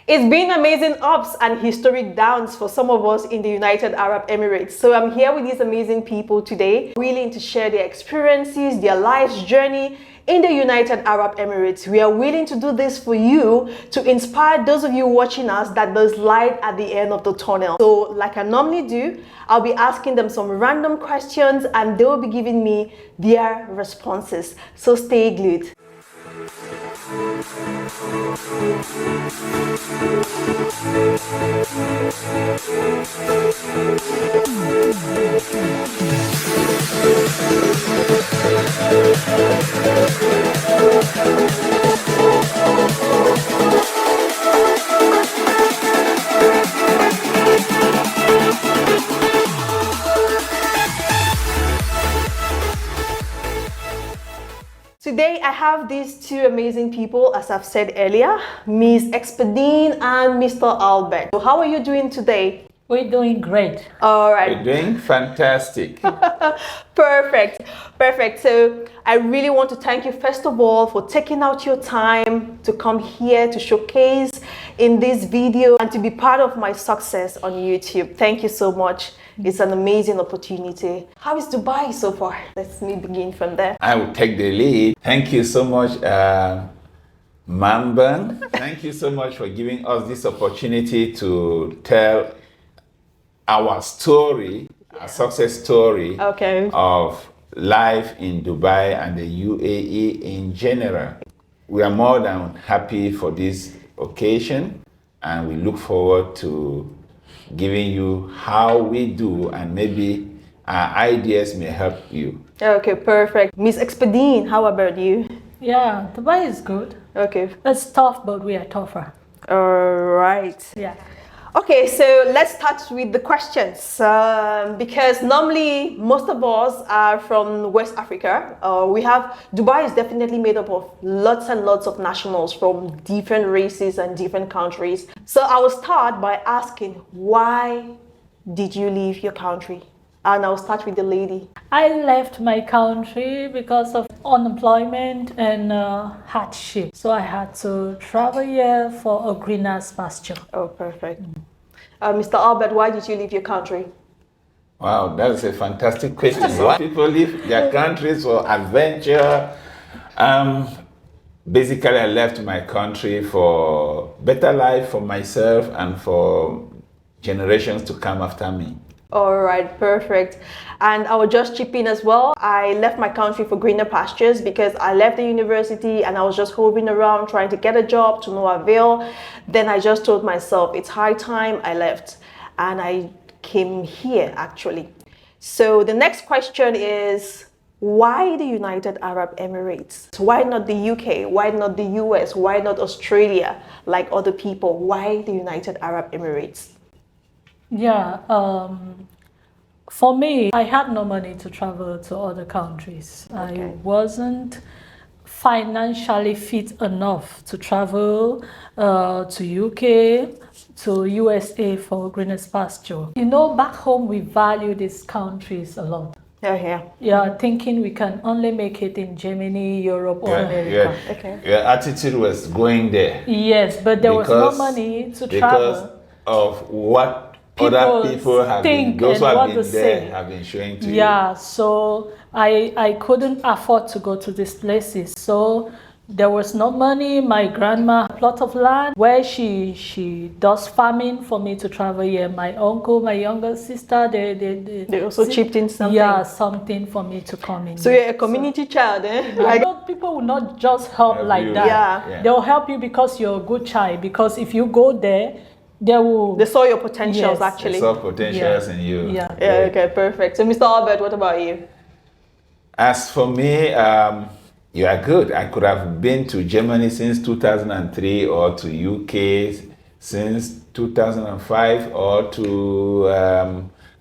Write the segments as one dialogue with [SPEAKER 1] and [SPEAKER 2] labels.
[SPEAKER 1] It's been amazing ups and historic downs for some of us in the United Arab Emirates. So I'm here with these amazing people today, willing to share their experiences, their life's journey in the United Arab Emirates. We are willing to do this for you to inspire those of you watching us that there's light at the end of the tunnel. So like I normally do, I'll be asking them some random questions and they will be giving me their responses. So stay glued. Today I have these two amazing people, as I've said earlier, Miss Expedine and Mr. Albert. So how are you doing today?
[SPEAKER 2] We're doing great.
[SPEAKER 1] All right.
[SPEAKER 3] We're doing fantastic.
[SPEAKER 1] Perfect. So I really want to thank you first of all for taking out your time to come here to showcase in this video and to be part of my success on YouTube. Thank you so much. It's an amazing opportunity. How is Dubai so far? Let's begin from there.
[SPEAKER 3] I will take the lead. Thank you so much, Mamban. Thank you so much for giving us this opportunity to tell our story, our success story of life in Dubai and the UAE in general. We are more than happy for this occasion and we look forward to giving you how we do and maybe our ideas may help you.
[SPEAKER 1] Okay, perfect. Miss Expedine, how about you?
[SPEAKER 2] Yeah, Dubai is good.
[SPEAKER 1] Okay.
[SPEAKER 2] It's tough, but we are tougher.
[SPEAKER 1] All right.
[SPEAKER 2] Yeah.
[SPEAKER 1] Okay, so let's start with the questions because normally most of us are from West Africa. Dubai is definitely made up of lots and lots of nationals from different races and different countries. So I will start by asking, why did you leave your country? And I'll start with the lady.
[SPEAKER 2] I left my country because of unemployment and hardship. So I had to travel here for a greener pasture.
[SPEAKER 1] Oh, perfect. Mr. Albert, why did you leave your country?
[SPEAKER 3] Wow, that's a fantastic question. Why people leave their countries for adventure? Basically, I left my country for better life for myself and for generations to come after me.
[SPEAKER 1] All right, perfect. And I will just chip in as well. I left my country for greener pastures because I left the university and I was just hovering around trying to get a job to no avail. Then I just told myself it's high time I left and I came here actually. So the next question is, why the United Arab Emirates? Why not the UK? Why not the US? Why not Australia like other people? Why the United Arab Emirates?
[SPEAKER 2] Yeah, for me, I had no money to travel to other countries.
[SPEAKER 1] Okay.
[SPEAKER 2] I wasn't financially fit enough to travel to UK, to USA for greener pasture. You know, back home, we value these countries a lot. Yeah, thinking we can only make it in Germany, Europe, or America.
[SPEAKER 1] Okay.
[SPEAKER 3] Your attitude was going there.
[SPEAKER 2] Yes, but there was no money to travel.
[SPEAKER 3] Because of what other people have been, those who have been there have been showing to you.
[SPEAKER 2] Yeah, so I couldn't afford to go to these places. So there was no money. My grandma had a plot of land where she does farming for me to travel here. My uncle, my younger sister, they
[SPEAKER 1] also chipped in something.
[SPEAKER 2] Yeah, something for me to come in.
[SPEAKER 1] So you're a community child, eh?
[SPEAKER 2] Like, people will not just help like that.
[SPEAKER 1] Yeah.
[SPEAKER 2] They'll help you because you're a good child. Because if you go there, they saw your potentials.
[SPEAKER 1] Yes. Actually.
[SPEAKER 3] They saw potentials in you.
[SPEAKER 2] Yeah.
[SPEAKER 1] Okay, perfect. So Mr. Albert, what about you?
[SPEAKER 3] As for me, you are good. I could have been to Germany since 2003 or to UK since 2005 or to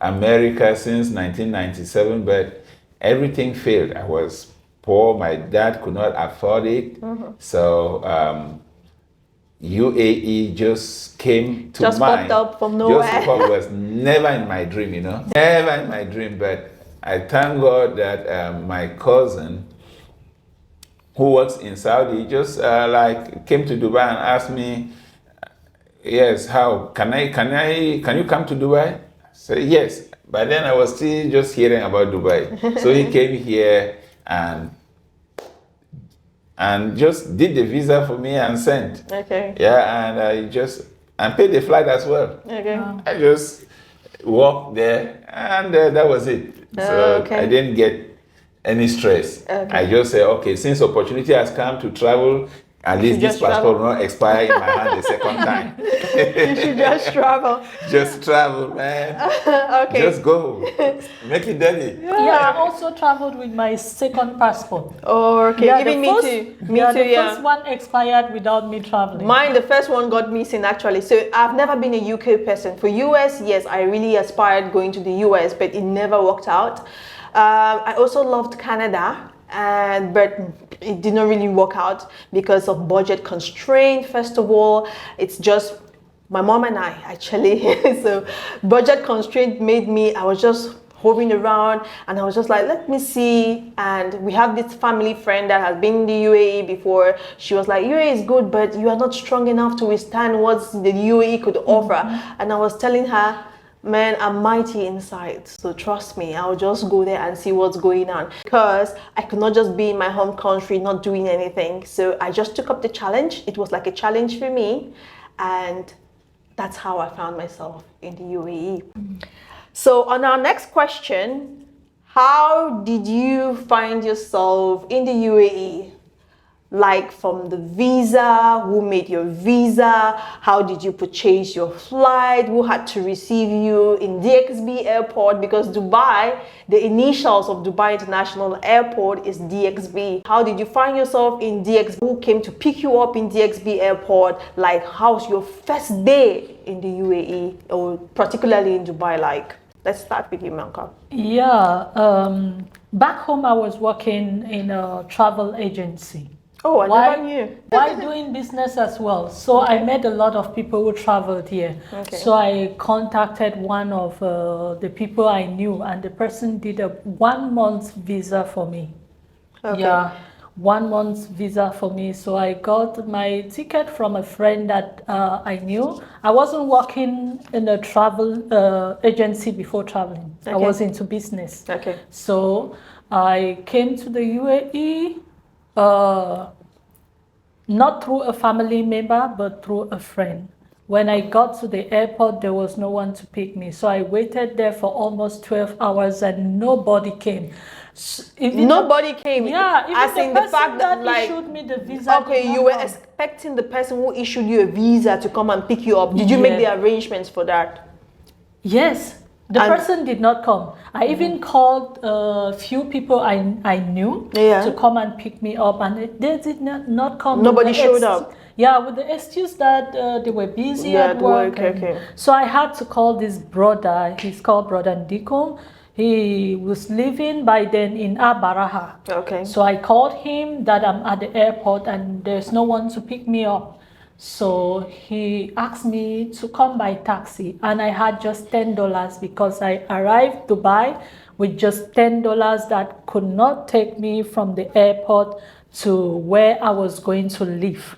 [SPEAKER 3] America since 1997, but everything failed. I was poor. My dad could not afford it. So UAE just came to
[SPEAKER 1] just
[SPEAKER 3] mind.
[SPEAKER 1] Popped up from nowhere.
[SPEAKER 3] Just was never in my dream, you know. Never in my dream, but I thank God that my cousin, who works in Saudi, just like came to Dubai and asked me, yes, how can you come to Dubai? I said yes. But then I was still just hearing about Dubai. So he came here and just did the visa for me and sent.
[SPEAKER 1] Okay.
[SPEAKER 3] Yeah, and I just paid the flight as well.
[SPEAKER 1] Okay.
[SPEAKER 3] I just walked there and that was it. So
[SPEAKER 1] okay.
[SPEAKER 3] I didn't get any stress.
[SPEAKER 1] Okay.
[SPEAKER 3] I just said, okay, since opportunity has come to travel, at least this passport will not expire in my hand the second time.
[SPEAKER 1] You should just travel.
[SPEAKER 3] Just travel, man.
[SPEAKER 1] Okay.
[SPEAKER 3] Just go. Make it dirty.
[SPEAKER 2] Yeah, I also traveled with my second passport.
[SPEAKER 1] Oh, okay.
[SPEAKER 2] Yeah,
[SPEAKER 1] Even me too. Me too,
[SPEAKER 2] the first one expired without me traveling.
[SPEAKER 1] Mine, the first one got missing actually. So I've never been a UK person. For US, yes, I really aspired going to the US, but it never worked out. I also loved Canada. But it didn't really work out because of budget constraint. First of all, it's just my mom and I actually. So budget constraint made me, I was just hovering around and I was just like, let me see. And we have this family friend that has been in the UAE before. She was like, UAE is good, but you are not strong enough to withstand what the UAE could offer. And I was telling her, man, I'm mighty inside, so trust me, I'll just go there and see what's going on, because I could not just be in my home country not doing anything. So I just took up the challenge. It was like a challenge for me, and that's how I found myself in the UAE. So on our next question, how did you find yourself in the UAE? Like from the visa, who made your visa, how did you purchase your flight, who had to receive you in DXB airport, because Dubai, the initials of Dubai International Airport is DXB. How did you find yourself in DXB? Who came to pick you up in DXB airport? Like, how's your first day in the UAE, or particularly in Dubai like? Let's start with you, Malcolm.
[SPEAKER 2] Yeah, back home I was working in a travel agency.
[SPEAKER 1] Oh, I never knew.
[SPEAKER 2] While doing business as well. So okay. I met a lot of people who traveled here. Okay. So I contacted one of the people I knew, and the person did a 1 month visa for me. Okay. Yeah, 1 month visa for me. So I got my ticket from a friend that I knew. I wasn't working in a travel agency before traveling. Okay. I was into business. Okay. So I came to the UAE. Not through a family member, but through a friend. When I got to the airport, there was no one to pick me. So I waited there for almost 12 hours and nobody came.
[SPEAKER 1] Nobody came?
[SPEAKER 2] Yeah, even the fact that like, issued me the visa.
[SPEAKER 1] Okay, you were expecting the person who issued you a visa to come and pick you up. Did you make the arrangements for that?
[SPEAKER 2] Yes. The person did not come. I even called a few people I knew to come and pick me up, and they did not come.
[SPEAKER 1] Nobody showed up.
[SPEAKER 2] Yeah, with the excuse that they were busy at work. Okay. So I had to call this brother. He's called Brother Ndiko. He was living by then in Abaraha. Okay. So I called him that I'm at the airport and there's no one to pick me up. So he asked me to come by taxi, and I had just $10 because I arrived Dubai with just $10 that could not take me from the airport to where I was going to live.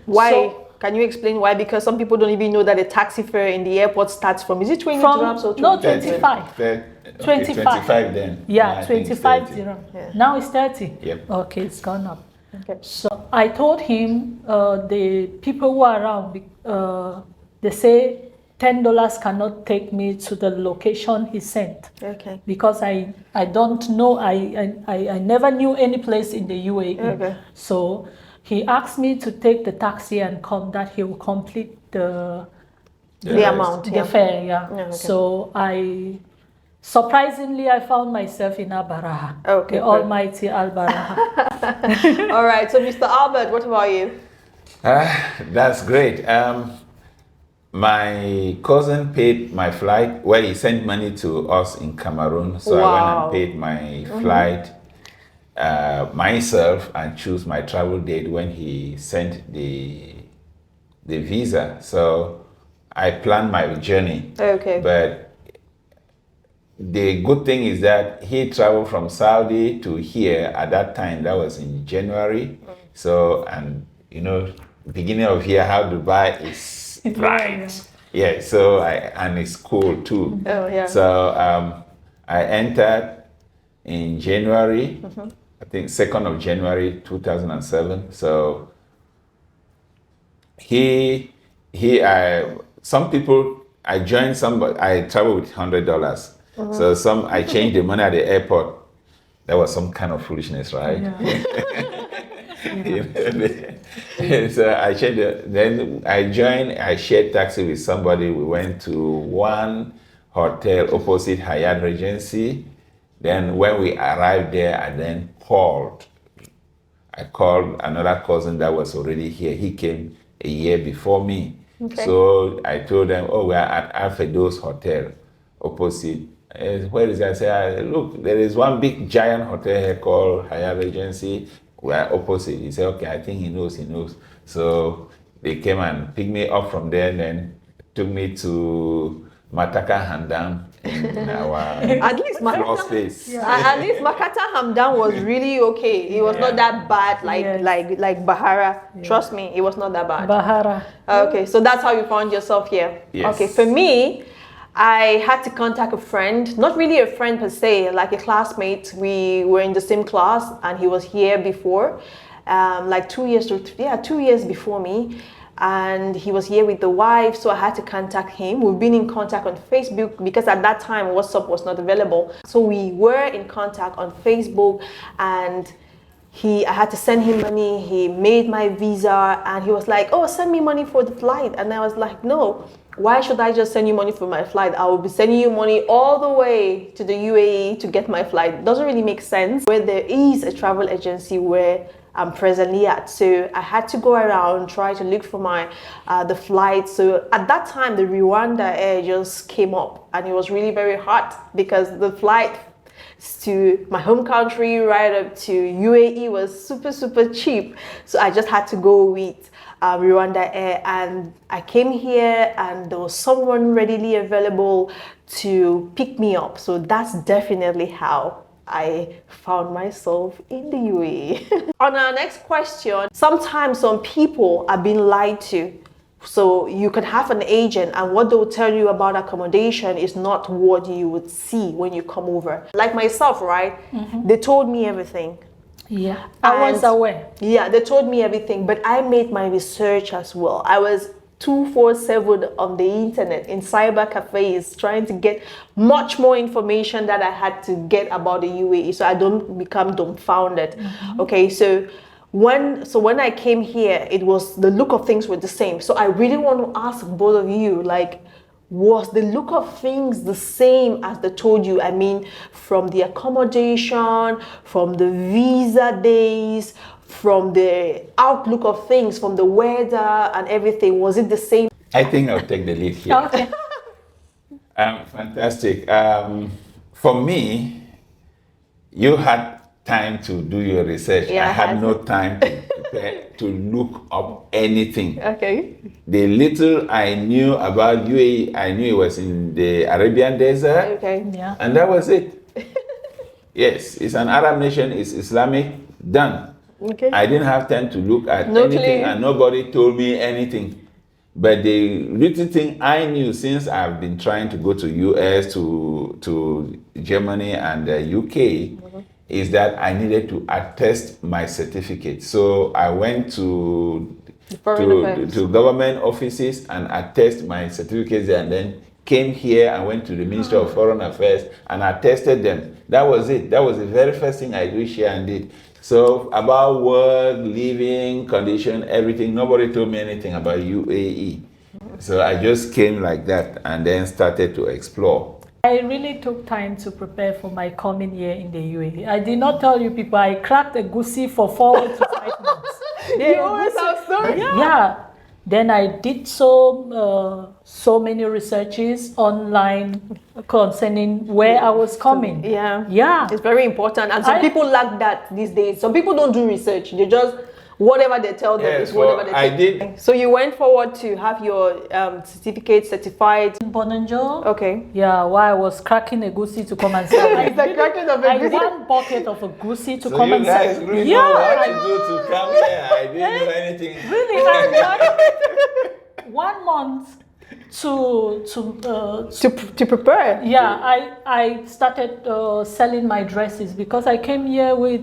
[SPEAKER 1] Why? So, can you explain why? Because some people don't even know that the taxi fare in the airport starts from, is it 20 dirhams or 20?
[SPEAKER 2] No, 25.
[SPEAKER 3] 25 then.
[SPEAKER 2] Yeah, 25 dirham. Yeah. Now it's 30.
[SPEAKER 3] Yep.
[SPEAKER 2] Okay, it's gone up. Okay. So I told him the people who are around, they say $10 cannot take me to the location he sent. Okay. Because I don't know, I never knew any place in the UAE. Okay. So he asked me to take the taxi and come, that he will complete the
[SPEAKER 1] amount,
[SPEAKER 2] the fare. Yeah. Okay. So surprisingly, I found myself in Al-Baraha, the almighty Al-Baraha.
[SPEAKER 1] All right, so Mr. Albert, what about you?
[SPEAKER 3] That's great. My cousin paid my flight. Well, he sent money to us in Cameroon, so I went and paid my flight myself and choose my travel date when he sent the visa. So I planned my journey. Okay. But the good thing is that he traveled from Saudi to here at that time. That was in January. So, and you know, beginning of year, how Dubai is Right. Yeah, so and it's cool too.
[SPEAKER 1] Oh, yeah.
[SPEAKER 3] So I entered in January, I think 2nd of January 2007. So some people, I joined somebody, I traveled with $100. So I changed the money at the airport. That was some kind of foolishness, right? Yeah. So I changed it. Then I joined, I shared taxi with somebody. We went to one hotel opposite Hyatt Regency. Then when we arrived there, I then called. I called another cousin that was already here. He came a year before me.
[SPEAKER 1] Okay.
[SPEAKER 3] So I told them, oh, we are at Alfredo's Hotel opposite. Where is that? I said, look, there is one big giant hotel here called Hyatt Regency. We are opposite. He said, okay, I think he knows. So they came and picked me up from there and then took me to Mataka Hamdan in our
[SPEAKER 1] at least
[SPEAKER 3] floor space.
[SPEAKER 1] Yeah. At least Makata Hamdan was really okay. It was not that bad like Bahara. Yeah. Trust me, it was not that bad.
[SPEAKER 2] Bahara.
[SPEAKER 1] Okay, so that's how you found yourself here.
[SPEAKER 3] Yes.
[SPEAKER 1] Okay, for me, I had to contact a friend, not really a friend per se, like a classmate. We were in the same class and he was here before, like 2 years before me. And he was here with the wife, so I had to contact him. We've been in contact on Facebook because at that time WhatsApp was not available. So we were in contact on Facebook, and I had to send him money. He made my visa and he was like, oh, send me money for the flight. And I was like, no, why should I just send you money for my flight? I will be sending you money all the way to the UAE to get my flight. It doesn't really make sense. Where there is a travel agency where I'm presently at, so I had to go around, try to look for the flight. So at that time, the Rwanda Air just came up, and it was really very hot because the flight to my home country right up to UAE was super cheap. So I just had to go with Rwanda Air, and I came here and there was someone readily available to pick me up. So that's definitely how I found myself in the UAE. On our next question, sometimes some people are being lied to. So you can have an agent and what they'll tell you about accommodation is not what you would see when you come over. Like myself, right? They told me everything.
[SPEAKER 2] Yeah, I was aware.
[SPEAKER 1] Yeah, they told me everything, but I made my research as well. I was 24/7 on the internet, in cyber cafes, trying to get much more information that I had to get about the UAE, so I don't become dumbfounded. Okay, so when I came here, it was the look of things were the same. So I really want to ask both of you, like, was the look of things the same as they told you? I mean, from the accommodation, from the visa days, from the outlook of things, from the weather and everything, was it the same?
[SPEAKER 3] I think I'll take the lead here.
[SPEAKER 2] Okay.
[SPEAKER 3] Fantastic. For me, you had time to do your research.
[SPEAKER 1] Yeah,
[SPEAKER 3] I had no time to prepare to look up anything.
[SPEAKER 1] Okay.
[SPEAKER 3] The little I knew about UAE, I knew it was in the Arabian desert.
[SPEAKER 1] Okay.
[SPEAKER 2] Yeah.
[SPEAKER 3] And that was it. Yes, it's an Arab nation, it's Islamic, done.
[SPEAKER 1] Okay.
[SPEAKER 3] I didn't have time to look at
[SPEAKER 1] No
[SPEAKER 3] anything
[SPEAKER 1] clue.
[SPEAKER 3] and nobody told me anything. But the little thing I knew, since I've been trying to go to US, to Germany and the UK, is that I needed to attest my certificate. So I went to government offices and attest my certificates there, and then came here and went to the Ministry of Foreign Affairs and attested them. That was it. That was the very first thing I reached here and did. So about work, living, condition, everything, nobody told me anything about UAE. So I just came like that and then started to explore.
[SPEAKER 2] I really took time to prepare for my coming here in the UAE. I did not tell you people, I cracked a goosey for 4 to 5 months.
[SPEAKER 1] You always have stories.
[SPEAKER 2] Yeah. Then I did so many researches online concerning where I was coming.
[SPEAKER 1] Yeah.
[SPEAKER 2] Yeah.
[SPEAKER 1] It's very important. And some people lack that these days. Some people don't do research. They just, whatever they tell them is whatever they tell them.
[SPEAKER 3] I did.
[SPEAKER 1] So you went forward to have your certificate certified.
[SPEAKER 2] In Bonanjo.
[SPEAKER 1] Okay.
[SPEAKER 2] Yeah, while I was cracking a goosey to come and sell.
[SPEAKER 1] It's the cracking of a goosey.
[SPEAKER 2] One bucket of a goosey to
[SPEAKER 3] So
[SPEAKER 2] come
[SPEAKER 3] you
[SPEAKER 2] and
[SPEAKER 3] guys
[SPEAKER 2] sell.
[SPEAKER 3] really know what to do to come here. I didn't know anything.
[SPEAKER 2] Really, 1 month
[SPEAKER 1] to prepare.
[SPEAKER 2] Yeah, I started selling my dresses because I came here with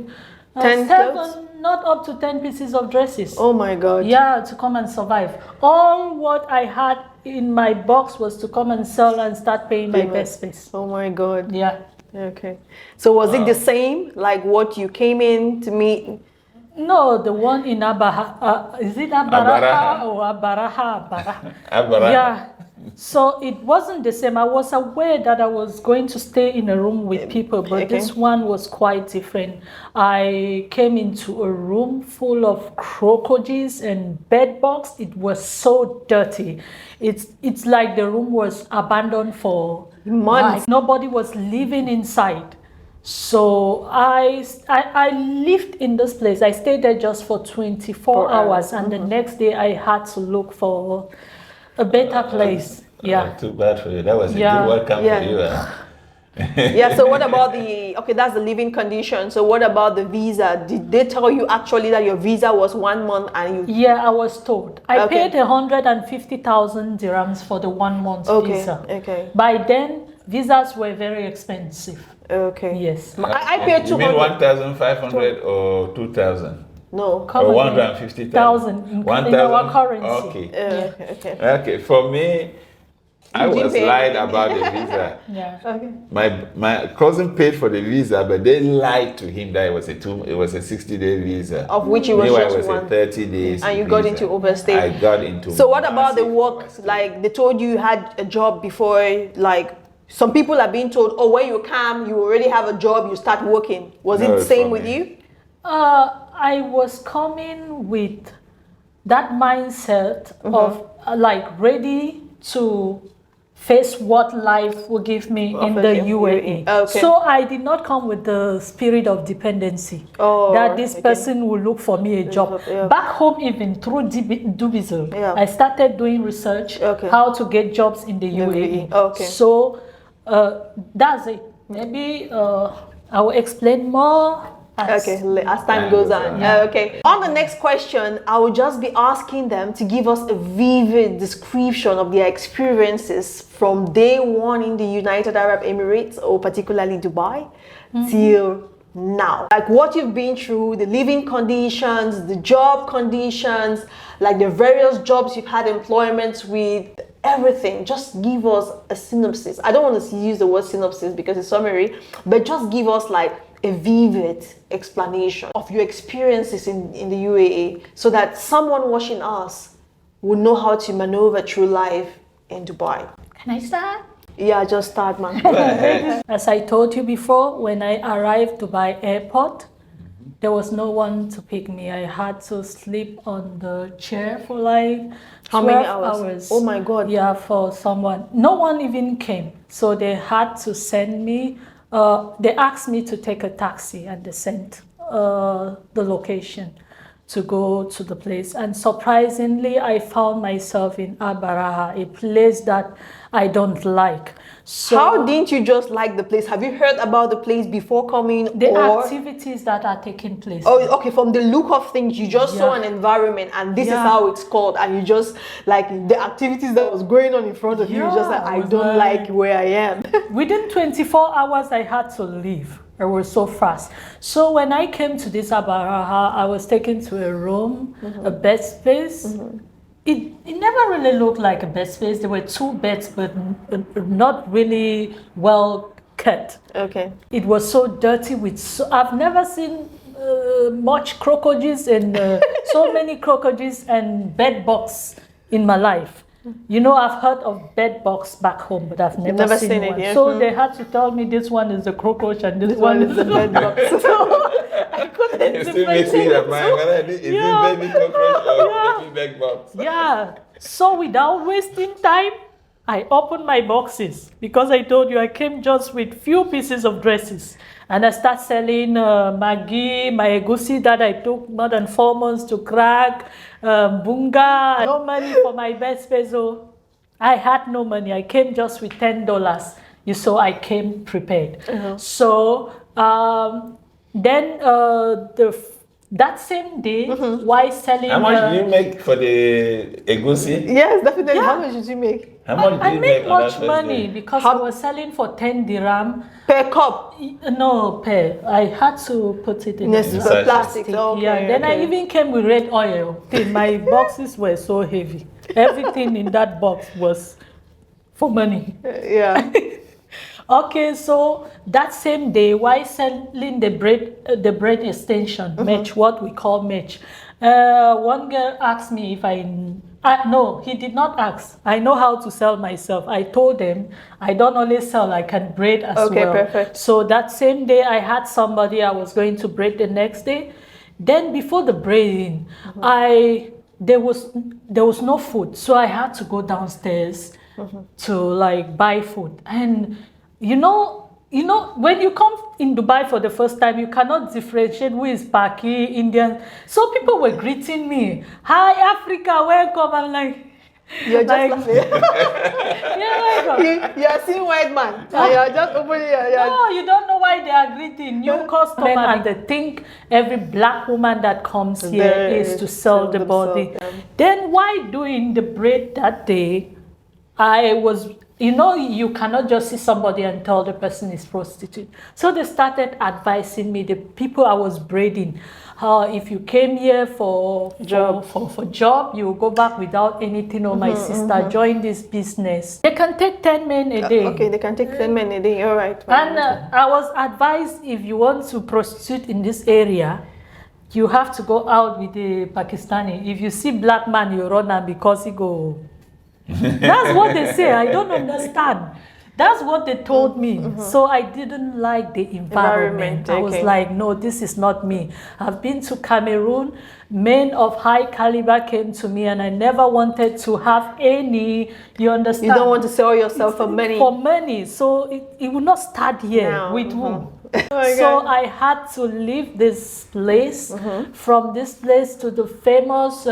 [SPEAKER 1] 10 clothes?
[SPEAKER 2] not up to 10 pieces of dresses.
[SPEAKER 1] Oh my God.
[SPEAKER 2] Yeah, to come and survive. All what I had in my box was to come and sell and start paying my best space.
[SPEAKER 1] Oh my God.
[SPEAKER 2] Yeah.
[SPEAKER 1] Okay. So was it the same like what you came in to meet?
[SPEAKER 2] No, the one in Abaha, is it Abaraha or Abaraha?
[SPEAKER 3] Abaraha.
[SPEAKER 2] Yeah. So it wasn't the same. I was aware that I was going to stay in a room with people, but this one was quite different. I came into a room full of crocodiles and bed bugs. It was so dirty. It's like the room was abandoned for months. Nobody was living inside. So I lived in this place. I stayed there just for 24 hours, and the next day I had to look for a better place. Yeah.
[SPEAKER 3] Too bad for you. That was a good welcome for you.
[SPEAKER 1] Yeah, so what about that's the living condition. So what about the visa? Did they tell you actually that your visa was 1 month and you...
[SPEAKER 2] Yeah, I was told. I paid 150,000 dirhams for the 1 month visa.
[SPEAKER 1] Okay.
[SPEAKER 2] By then, visas were very expensive.
[SPEAKER 1] Okay.
[SPEAKER 2] Yes.
[SPEAKER 1] I paid 200.
[SPEAKER 3] You mean 1,500 or 2,000?
[SPEAKER 1] No.
[SPEAKER 3] Or 150,000
[SPEAKER 2] in our currency.
[SPEAKER 3] Okay.
[SPEAKER 1] Okay.
[SPEAKER 3] Okay. For me, I was lied about the visa.
[SPEAKER 2] Yeah.
[SPEAKER 1] Okay.
[SPEAKER 3] My cousin paid for the visa, but they lied to him that it was a 60-day visa.
[SPEAKER 1] Of which it was
[SPEAKER 3] Meanwhile,
[SPEAKER 1] just
[SPEAKER 3] it was a 30 days.
[SPEAKER 1] And you got into overstay.
[SPEAKER 3] I got into.
[SPEAKER 1] So what about the work? Like they told you had a job before, like some people are being told, oh, when you come, you already have a job, you start working. Was it the same with you?
[SPEAKER 2] I was coming with that mindset of like ready to face what life will give me in the UAE.
[SPEAKER 1] Okay.
[SPEAKER 2] So I did not come with the spirit of dependency that this person will look for me a job. Back home, even through Dubizel, I started doing research how to get jobs in the UAE.
[SPEAKER 1] Okay.
[SPEAKER 2] So that's it. Maybe I will explain more as
[SPEAKER 1] time goes on. Okay. On the next question, I will just be asking them to give us a vivid description of their experiences from day one in the United Arab Emirates, or particularly Dubai, till now. Like what you've been through, the living conditions, the job conditions, like the various jobs you've had employment with, everything. Just give us a synopsis. I don't want to use the word synopsis because it's summary, but just give us like a vivid explanation of your experiences in the UAE, so that someone watching us will know how to maneuver through life in Dubai.
[SPEAKER 2] Can I start?
[SPEAKER 1] Yeah, just start, man.
[SPEAKER 3] Go ahead.
[SPEAKER 2] As I told you before, when I arrived Dubai airport, there was no one to pick me. I had to sleep on the chair for like 12
[SPEAKER 1] many hours? Oh my God.
[SPEAKER 2] Yeah, for someone. No one even came. So they had to send me, they asked me to take a taxi, and they sent the location to go to the place. And surprisingly, I found myself in Abaraha, a place that I don't like. So
[SPEAKER 1] how didn't you just like the place? Have you heard about the place before coming?
[SPEAKER 2] The activities that are taking place.
[SPEAKER 1] Oh, okay. From the look of things, you just saw an environment, and this is how it's called, and you just like the activities that was going on in front of you. You just like, I don't like where I am.
[SPEAKER 2] Within 24 hours, I had to leave. It was so fast. So when I came to this Abaraha, I was taken to a room, a bed space. It never really looked like a bed space. There were 2 beds, but not really well kept.
[SPEAKER 1] Okay.
[SPEAKER 2] It was so dirty. I've never seen much crocodiles and so many crocodiles and bed bugs in my life. You know, I've heard of bed bugs back home, but I've never seen one.
[SPEAKER 1] It,
[SPEAKER 2] so they had to tell me this one is a cockroach and this one is a bed bug.
[SPEAKER 1] So I couldn't
[SPEAKER 3] differentiate. Is it baby cockroach or baby bed bugs?
[SPEAKER 2] Yeah. So without wasting time, I opened my boxes because I told you I came just with few pieces of dresses. And I start selling Maggi, my egusi that I took more than 4 months to crack, bunga. No money for my best peso. I had no money. I came just with $10. So I came prepared. So then that same day, while selling...
[SPEAKER 3] How much did you make for the egusi?
[SPEAKER 1] Yes, definitely. Yeah. How much did you make?
[SPEAKER 3] How much did you make
[SPEAKER 2] I made much money because I was selling for 10 dirham.
[SPEAKER 1] Per cup?
[SPEAKER 2] No, per. I had to put it in
[SPEAKER 1] plastic. Okay,
[SPEAKER 2] yeah, then I even came with red oil. My boxes were so heavy. Everything in that box was for money.
[SPEAKER 1] Yeah.
[SPEAKER 2] Okay, so that same day, while selling the bread extension, match, what we call match, one girl asked me if no, he did not ask. I know how to sell myself. I told them I don't only sell, I can braid as well.
[SPEAKER 1] Okay, perfect.
[SPEAKER 2] So that same day, I had somebody I was going to braid the next day. Then before the braiding, there was no food, so I had to go downstairs to like buy food. And you know, when you come in Dubai for the first time, you cannot differentiate who is Paki, Indian. So people were greeting me, "Hi, Africa, welcome." I'm like,
[SPEAKER 1] you're just laughing.
[SPEAKER 2] Yeah,
[SPEAKER 1] you're seeing white man. You're just opening your...
[SPEAKER 2] No, you don't know why they are greeting new customers, and they think every black woman that comes here is to sell the body. Then while doing the braid that day, I was... you cannot just see somebody and tell the person is prostitute. So they started advising me, the people I was braiding, if you came here for job, you will go back without anything. Or my sister, join this business. They can take 10 men a day.
[SPEAKER 1] Okay, they can take 10 men a day. All right.
[SPEAKER 2] And I was advised, if you want to prostitute in this area, you have to go out with the Pakistani. If you see black man, you run am because he go... That's what they say. I don't understand. That's what they told me. So I didn't like the environment. I was like, no, this is not me. I've been to Cameroon. Men of high caliber came to me, and I never wanted to have any, you understand?
[SPEAKER 1] You don't want to sell yourself for money.
[SPEAKER 2] For money. So it will not start here with whom? So I had to leave this place, from this place to the famous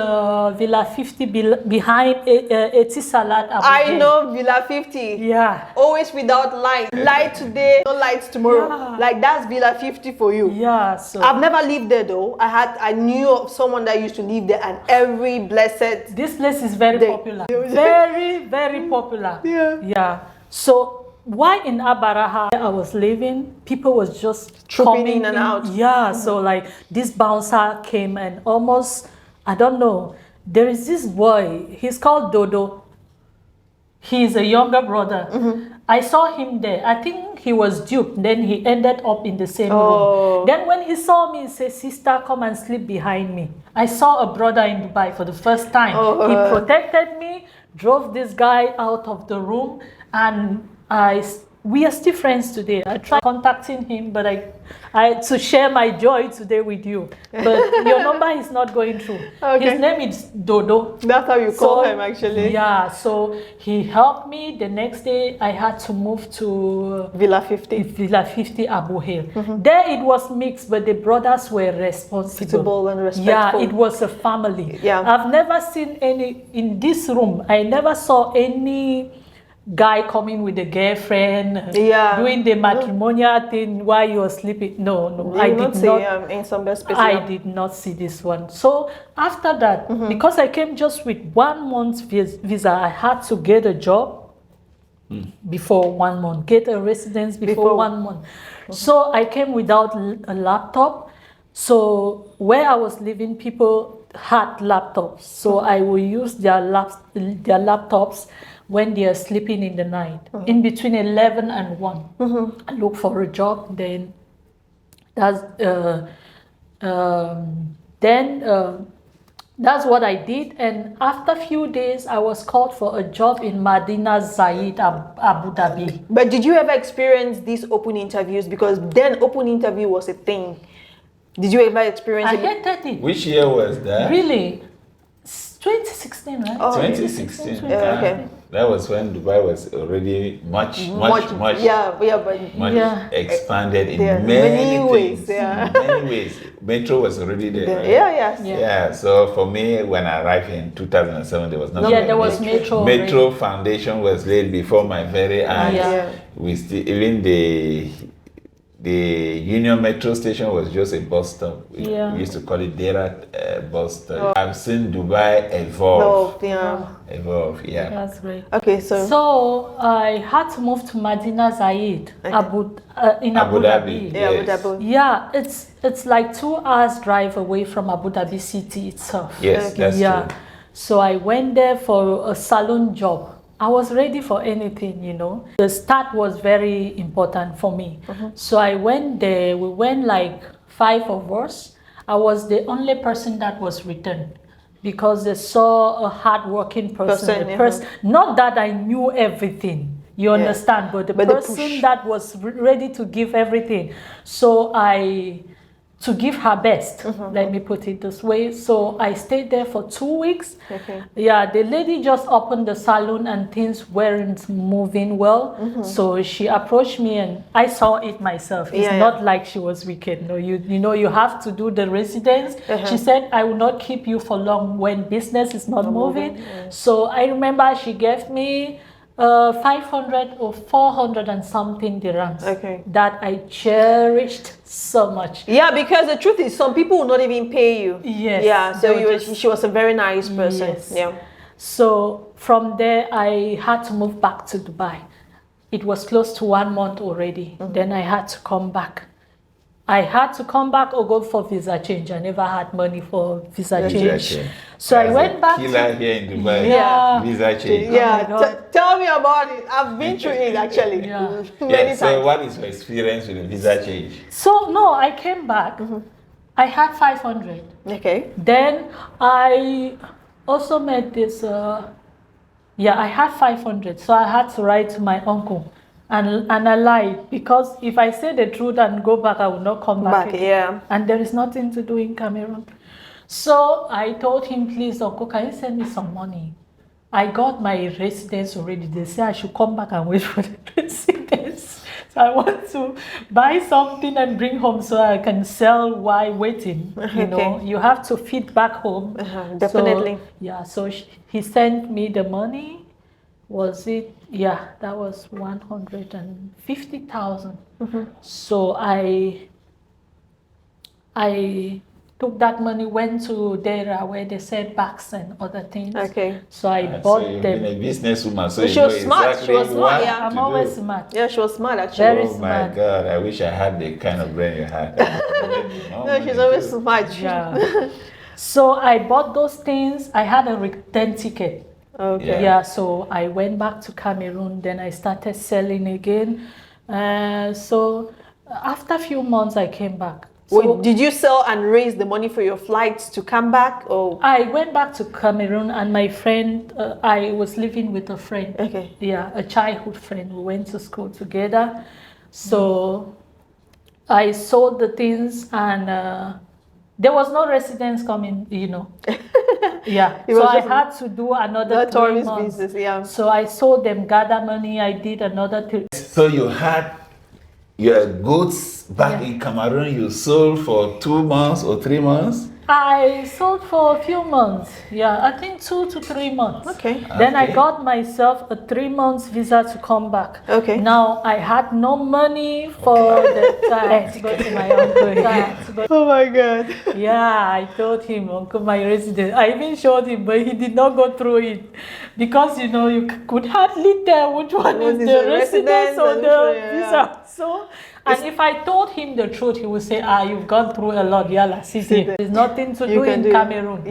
[SPEAKER 2] Villa 50 behind Etisalat.
[SPEAKER 1] I know Villa 50.
[SPEAKER 2] Yeah.
[SPEAKER 1] Always without light. Light today, no light tomorrow. Yeah. Like that's Villa 50 for you.
[SPEAKER 2] Yeah. So
[SPEAKER 1] I've never lived there though. I knew of someone that used to live there, and every blessed...
[SPEAKER 2] This place is very popular. Very, very popular.
[SPEAKER 1] Yeah.
[SPEAKER 2] Yeah. So while in Abaraha I was living, people was just
[SPEAKER 1] trooping in and out.
[SPEAKER 2] Yeah, so like this bouncer came and almost, I don't know, there is this boy, he's called Dodo. He's a younger brother. I saw him there. I think he was duped. Then he ended up in the same room. Then when he saw me, he said, "Sister, come and sleep behind me." I saw a brother in Dubai for the first time. He protected me, drove this guy out of the room, and we are still friends today. I tried contacting him, but I to share my joy today with you. But your number is not going through. Okay. His name is Dodo.
[SPEAKER 1] That's how you call him, actually.
[SPEAKER 2] Yeah, so he helped me. The next day, I had to move to
[SPEAKER 1] Villa 50.
[SPEAKER 2] Villa 50 Abu Hill. There it was mixed, but the brothers were responsible
[SPEAKER 1] and respectful.
[SPEAKER 2] Yeah, it was a family. Yeah. I've never seen any, in this room, I never saw any guy coming with a girlfriend, doing the matrimonial thing while you were sleeping. No, I did not.
[SPEAKER 1] In some space,
[SPEAKER 2] I did not see this one. So after that, because I came just with 1 month's visa, I had to get a job before 1 month, get a residence before 1 month. So I came without a laptop. So where I was living, people had laptops. So I will use their laptops when they are sleeping in the night, in between 11 and 1. I look for a job, then that's what I did. And after a few days, I was called for a job in Madinah Zayed, Abu Dhabi.
[SPEAKER 1] But did you ever experience these open interviews? Because then open interview was a thing. Did you ever experience it?
[SPEAKER 2] I hated it.
[SPEAKER 3] Which year was that?
[SPEAKER 2] Really? 2016, right?
[SPEAKER 3] 2016. Okay. That was when Dubai was already much expanded in many ways. In many ways. Metro was already there. Right? Yeah. So for me, when I arrived in 2007, there was nothing.
[SPEAKER 2] Yeah, there was Metro.
[SPEAKER 3] Metro foundation was laid before my very eyes. We still, even the Union Metro station was just a bus stop. We used to call it Derat bus stop. I've seen Dubai evolve. Evolve, yeah.
[SPEAKER 2] That's great.
[SPEAKER 1] Okay,
[SPEAKER 2] so I had to move to Medina Zayed, in Abu Dhabi. Yeah, it's like 2 hours drive away from Abu Dhabi city itself.
[SPEAKER 3] Yes, that's true.
[SPEAKER 2] So I went there for a salon job. I was ready for anything, you know. The start was very important for me. So I went there. We went like 5 of us. I was the only person that was returned because they saw a hardworking person. Not that I knew everything, you understand, but the person that was ready to give everything. So to give her best, let me put it this way. So I stayed there for 2 weeks. Yeah, the lady just opened the salon and things weren't moving well. So she approached me and I saw it myself. It's not like she was wicked. No, you know, you have to do the residence. She said, I will not keep you for long when business is not moving. So I remember she gave me 500 or 400 and something dirhams that I cherished so much.
[SPEAKER 1] Yeah, because the truth is some people will not even pay you.
[SPEAKER 2] Yes.
[SPEAKER 1] Yeah, so she was a very nice person.
[SPEAKER 2] Yes.
[SPEAKER 1] Yeah.
[SPEAKER 2] So from there I had to move back to Dubai. It was close to 1 month already. Then I had to come back. I had to come back or go for visa change. I never had money for visa change. So I went back.
[SPEAKER 3] Killer here in Dubai. Visa change.
[SPEAKER 1] Yeah. Tell me about it. I've been through it actually. Many
[SPEAKER 3] so
[SPEAKER 1] times.
[SPEAKER 3] what is your experience with the visa change?
[SPEAKER 2] So no, I came back. I had 500.
[SPEAKER 1] Okay.
[SPEAKER 2] Then I also met this. I had 500. So I had to write to my uncle. And I lied because if I say the truth and go back, I will not come back again. And there is nothing to do in Cameroon. So I told him, please, Uncle, can you send me some money? I got my residence already. They say I should come back and wait for the residence. So I want to buy something and bring home so I can sell while waiting. You know, you have to feed back home.
[SPEAKER 1] Definitely.
[SPEAKER 2] So he sent me the money. Was it? Yeah, that was 150,000. So I took that money, went to Dera where they said bags and other things. So I bought them.
[SPEAKER 3] Been a businesswoman, so
[SPEAKER 1] she was smart.
[SPEAKER 3] Exactly
[SPEAKER 1] she was smart. Yeah,
[SPEAKER 2] I'm always smart.
[SPEAKER 1] Yeah, she was smart actually.
[SPEAKER 2] Very
[SPEAKER 3] smart.
[SPEAKER 2] smart.
[SPEAKER 3] My God, I wish I had the kind of brain you had.
[SPEAKER 1] No, she's always smart.
[SPEAKER 2] Yeah. So I bought those things. I had a return ticket. So I went back to Cameroon. Then I started selling again. So after a few months, I came back. So
[SPEAKER 1] did you sell and raise the money for your flights to come back? Or
[SPEAKER 2] I went back to Cameroon, and my friend, I was living with a friend. Yeah, a childhood friend. We went to school together. So I sold the things, and there was no residents coming, you know. So I had to do another 3 months.
[SPEAKER 1] Business,
[SPEAKER 2] So I sold them, gather money. I did another 3.
[SPEAKER 3] So you had your goods back in Cameroon. You sold for 2 months or 3 months.
[SPEAKER 2] I sold for a few months. Yeah, I think 2 to 3 months. Then I got myself a 3 months visa to come back. Now I had no money for the time to go to my uncle.
[SPEAKER 1] Oh my God.
[SPEAKER 2] Yeah, I told him, Uncle, my residence. I even showed him, but he did not go through it because you know you could hardly tell which one is the residence or the visa. So. And if I told him the truth, he would say, you've gone through a lot. Yalla, there's nothing to do in Cameroon.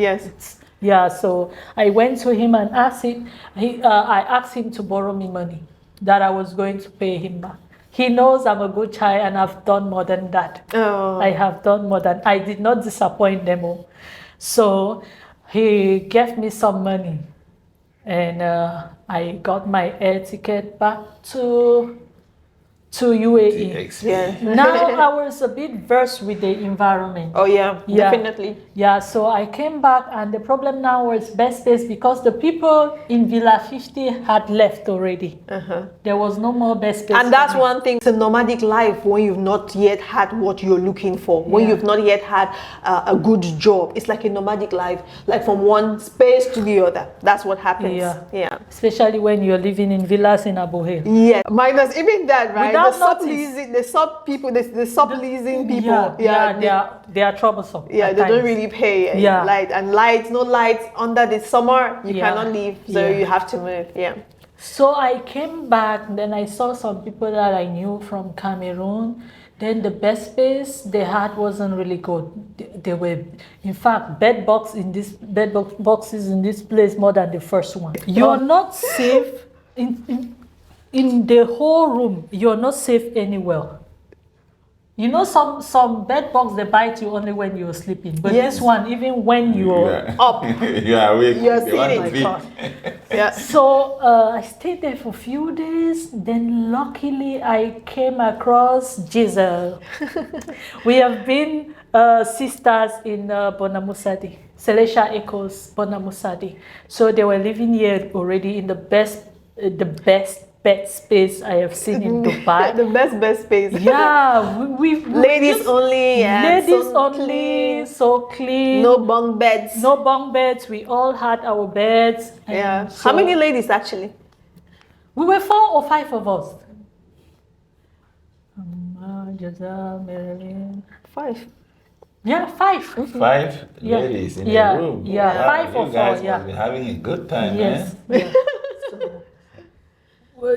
[SPEAKER 2] So I went to him and asked him, I asked him to borrow me money that I was going to pay him back. He knows I'm a good child and I've done more than that. I have done more than, I did not disappoint them all. So he gave me some money and I got my air ticket back to UAE. Now I was a bit versed with the environment.
[SPEAKER 1] Definitely.
[SPEAKER 2] So I came back, and the problem now was best days because the people in Villa 50 had left already. There was no more best space.
[SPEAKER 1] And that's one thing. It's a nomadic life when you've not yet had what you're looking for. When you've not yet had a good job. It's like a nomadic life, like from one space to the other. That's what happens.
[SPEAKER 2] Especially when you're living in villas in Abu Dhabi.
[SPEAKER 1] Minus even that, right? the subleasing, the sub people, the subleasing people.
[SPEAKER 2] They are troublesome.
[SPEAKER 1] Yeah, they don't really pay.
[SPEAKER 2] Yeah.
[SPEAKER 1] No lights under the summer. You cannot leave, so you have to move. Yeah.
[SPEAKER 2] So I came back, then I saw some people that I knew from Cameroon. Then the bed space they had wasn't really good. They were, in fact, boxes in this place more than the first one. You're not safe in the whole room. You're not safe anywhere. You know, some bed bugs, they bite you only when you're sleeping. But this one, even when you're up,
[SPEAKER 3] you're awake.
[SPEAKER 1] You're sitting.
[SPEAKER 2] Yeah. So I stayed there for a few days. Then luckily I came across Giselle. We have been sisters in Bonamusadi, Celestia Echoes, Bonamusadi. So they were living here already in the best bed space I have seen in Dubai.
[SPEAKER 1] The best space.
[SPEAKER 2] Yeah, we
[SPEAKER 1] ladies only.
[SPEAKER 2] Ladies only, so clean.
[SPEAKER 1] No bunk beds.
[SPEAKER 2] No bunk beds. We all had our beds.
[SPEAKER 1] Yeah. So how many ladies actually?
[SPEAKER 2] We were 4 or 5 of us. Giselle, Marilyn.
[SPEAKER 1] 5.
[SPEAKER 2] Yeah, 5.
[SPEAKER 3] 5 ladies in a room.
[SPEAKER 2] Yeah,
[SPEAKER 3] wow,
[SPEAKER 2] 5 or 4.
[SPEAKER 3] You guys must be having a good time,
[SPEAKER 2] yes.
[SPEAKER 3] man.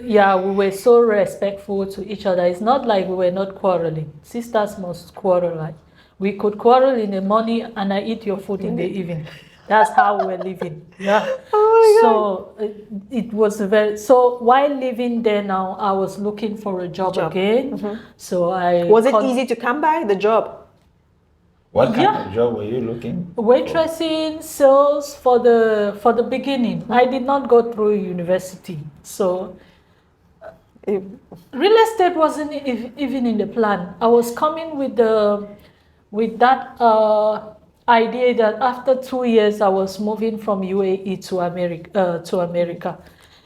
[SPEAKER 2] Yeah. We were so respectful to each other. It's not like we were not quarreling. Sisters must quarrel. Like we could quarrel in the morning and I eat your food in the evening. That's how we were living. Yeah. So it was so while living there now, I was looking for a job. Again. So was
[SPEAKER 1] it easy to come by the job?
[SPEAKER 3] What kind of job were you looking?
[SPEAKER 2] Waitressing, sales for the beginning. I did not go through university, so real estate wasn't even in the plan. I was coming with that idea that after 2 years I was moving from UAE to America.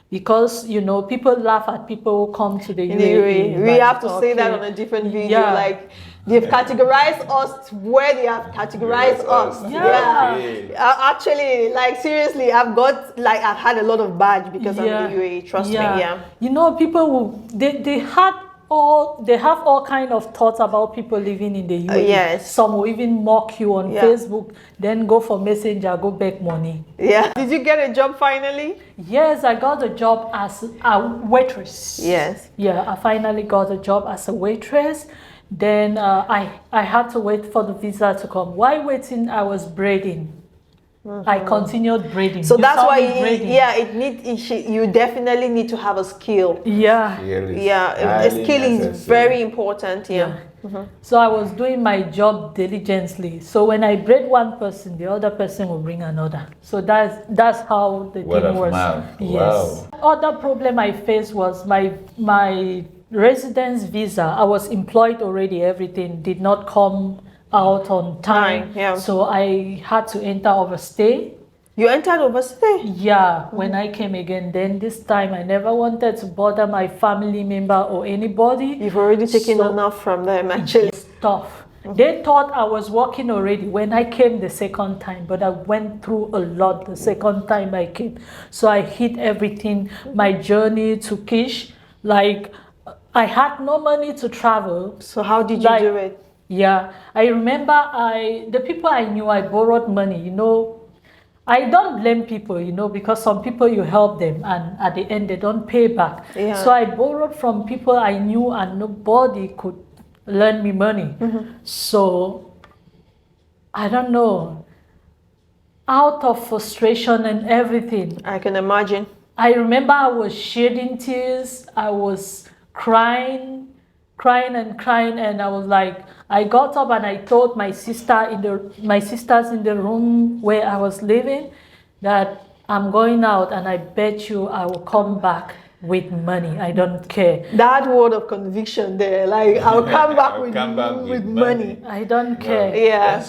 [SPEAKER 2] Because people laugh at people who come to the UAE.
[SPEAKER 1] We have to say that on a different video. Like they've categorized us where they have categorized us. Actually, like seriously, I've had a lot of badge because of the UAE. Trust me. Yeah.
[SPEAKER 2] People they have all kind of thoughts about people living in the UAE.
[SPEAKER 1] Yes.
[SPEAKER 2] Some will even mock you on Facebook, then go for Messenger, go beg money.
[SPEAKER 1] Yeah. Did you get a job finally?
[SPEAKER 2] Yes, I got a job as a waitress.
[SPEAKER 1] Yes.
[SPEAKER 2] Yeah, I finally got a job as a waitress. Then I had to wait for the visa to come. While waiting, I was braiding. I continued braiding.
[SPEAKER 1] So that's why, you definitely need to have a skill.
[SPEAKER 2] Yeah.
[SPEAKER 1] A skill is very important. Yeah.
[SPEAKER 2] So I was doing my job diligently. So when I braid one person, the other person will bring another. So that's how the thing was. Yes. Wow. Other problem I faced was my residence visa. I was employed already. Everything did not come out on time. So I had to enter overstay.
[SPEAKER 1] You entered overstay?
[SPEAKER 2] Yeah, when I came again. Then this time I never wanted to bother my family member or anybody.
[SPEAKER 1] You've already taken enough from them actually.
[SPEAKER 2] It's tough. They thought I was working already when I came the second time, but I went through a lot the second time I came. So I hit everything. My journey to Kish, like I had no money to travel.
[SPEAKER 1] So how did you do it?
[SPEAKER 2] Yeah, I remember the people I knew, I borrowed money, I don't blame people, because some people you help them and at the end they don't pay back. Yeah. So I borrowed from people I knew and nobody could lend me money. So I don't know, out of frustration and everything.
[SPEAKER 1] I can imagine.
[SPEAKER 2] I remember I was shedding tears. I was crying, and I was like, I got up and I told my sisters in the room where I was living that I'm going out and I bet you I will come back with money. I don't care.
[SPEAKER 1] That word of conviction there, like I'll come back with money.
[SPEAKER 2] I don't care.
[SPEAKER 1] Yeah.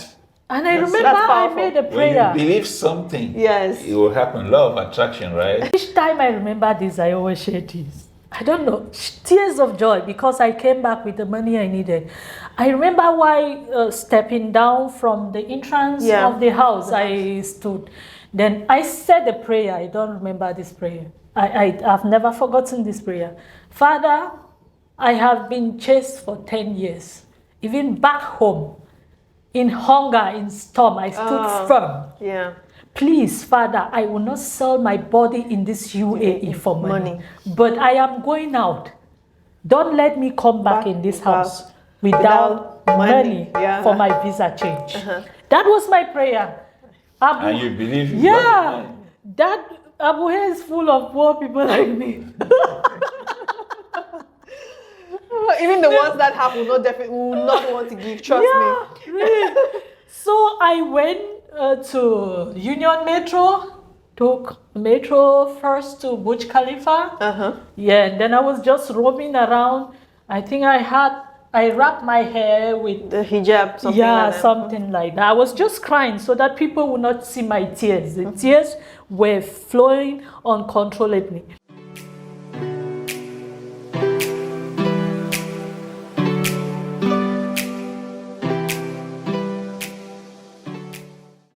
[SPEAKER 2] And I remember I made a prayer.
[SPEAKER 3] When you believe something,
[SPEAKER 1] yes,
[SPEAKER 3] it will happen. Law of attraction, right?
[SPEAKER 2] Each time I remember this, I always shed tears. I don't know, tears of joy because I came back with the money I needed. I remember while stepping down from the entrance of the house, I stood. Then I said a prayer. I don't remember this prayer. I've never forgotten this prayer. Father, I have been chased for 10 years. Even back home, in hunger, in storm, I stood firm.
[SPEAKER 1] Yeah.
[SPEAKER 2] Please, Father, I will not sell my body in this UAE for money. But I am going out. Don't let me come back in this house without money for my visa change. That was my prayer.
[SPEAKER 3] And you believe in
[SPEAKER 2] God? That Abu is full of poor people like me.
[SPEAKER 1] Even the ones that have will not want to give, trust me.
[SPEAKER 2] Really. So I went to Union Metro, took metro first to Burj Khalifa. Yeah, and then I was just roaming around. I think I wrapped my hair with
[SPEAKER 1] the hijab, something like that.
[SPEAKER 2] Something like that. I was just crying so that people would not see my tears. The tears were flowing uncontrollably.